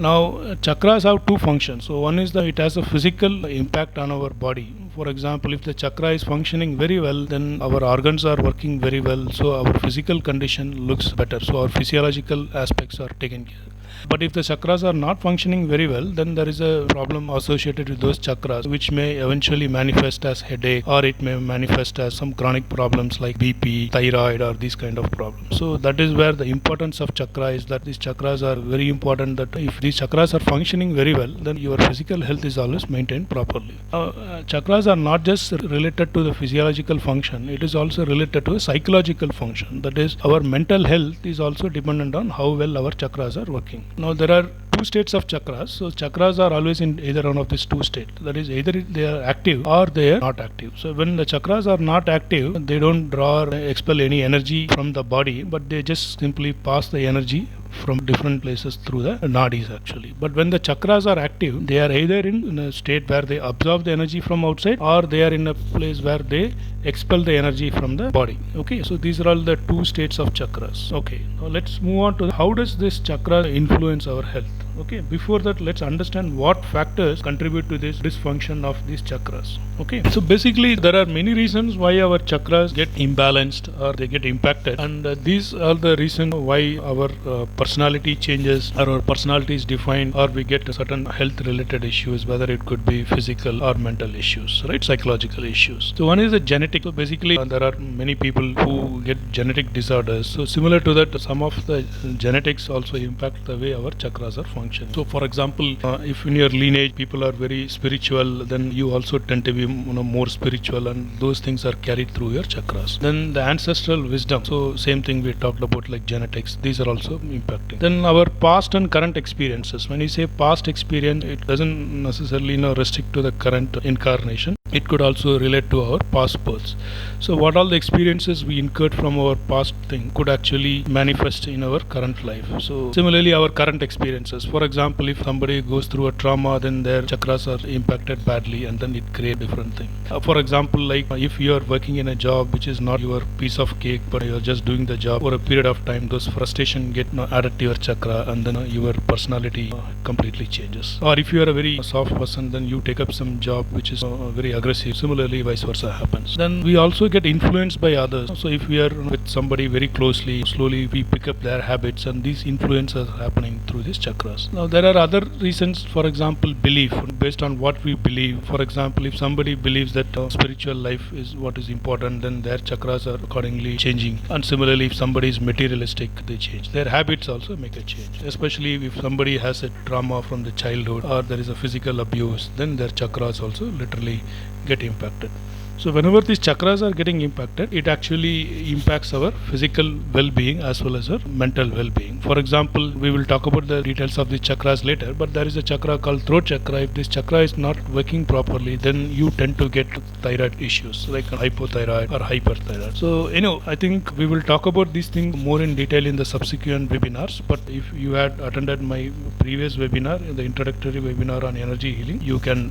Now, chakras have two functions. So one is that it has a physical impact on our body. For example, if the chakra is functioning very well, then our organs are working very well, so our physical condition looks better, so our physiological aspects are taken care. But if the chakras are not functioning very well, then there is a problem associated with those chakras, which may eventually manifest as headache, or it may manifest as some chronic problems like BP, thyroid, or these kind of problems. So that is where the importance of chakra is, that these chakras are very important, that if these chakras are functioning very well, then your physical health is always maintained properly. Chakras are not just related to the physiological function, it is also related to a psychological function. That is, our mental health is also dependent on how well our chakras are working. Now, there are two states of chakras. So chakras are always in either one of these two states. That is, either they are active or they are not active. So when the chakras are not active, they don't draw or expel any energy from the body, but they just simply pass the energy from different places through the nadis actually. But when the chakras are active, they are either in a state where they absorb the energy from outside, or they are in a place where they expel the energy from the body. Okay, so these are all the two states of chakras. Okay, now let's move on to how does this chakra influence our health. Okay, before that, let's understand what factors contribute to this dysfunction of these chakras. Okay, so basically there are many reasons why our chakras get imbalanced or they get impacted, and these are the reasons why our personality changes, or our personality is defined, or we get certain health related issues, whether it could be physical or mental issues, right, psychological issues. So one is the genetic. So basically there are many people who get genetic disorders. So similar to that, some of the genetics also impact the way our chakras are functioning. So for example, if in your lineage people are very spiritual, then you also tend to be more spiritual, and those things are carried through your chakras. Then the ancestral wisdom, so same thing we talked about, like genetics, these are also impacting. Then our past and current experiences. When you say past experience, it doesn't necessarily restrict to the current incarnation. It could also relate to our past births. So what all the experiences we incurred from our past thing could actually manifest in our current life. So similarly, our current experiences. For example, if somebody goes through a trauma, then their chakras are impacted badly, and then it creates different thing. For example, like if you are working in a job which is not your piece of cake, but you are just doing the job for a period of time, those frustration get added to your chakra, and then your personality completely changes. Or if you are a very soft person, then you take up some job which is very aggressive. Similarly, vice versa happens. Then we also get influenced by others. So if we are with somebody very closely, slowly we pick up their habits, and these influences are happening through these chakras. Now there are other reasons. For example, belief, based on what we believe. For example, if somebody believes that spiritual life is what is important, then their chakras are accordingly changing. And similarly, if somebody is materialistic, they change. Their habits also make a change. Especially if somebody has a trauma from the childhood, or there is a physical abuse, then their chakras also literally get impacted. So whenever these chakras are getting impacted, it actually impacts our physical well-being as well as our mental well-being. For example, we will talk about the details of the chakras later, but there is a chakra called throat chakra. If this chakra is not working properly, then you tend to get thyroid issues like hypothyroid or hyperthyroid. So I think we will talk about these things more in detail in the subsequent webinars, but if you had attended my previous webinar, the introductory webinar on energy healing, you can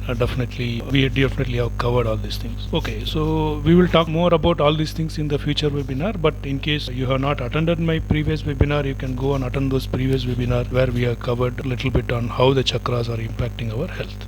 we definitely have covered all these things. Okay, so we will talk more about all these things in the future webinar, but in case you have not attended my previous webinar, you can go and attend those previous webinars where we have covered a little bit on how the chakras are impacting our health.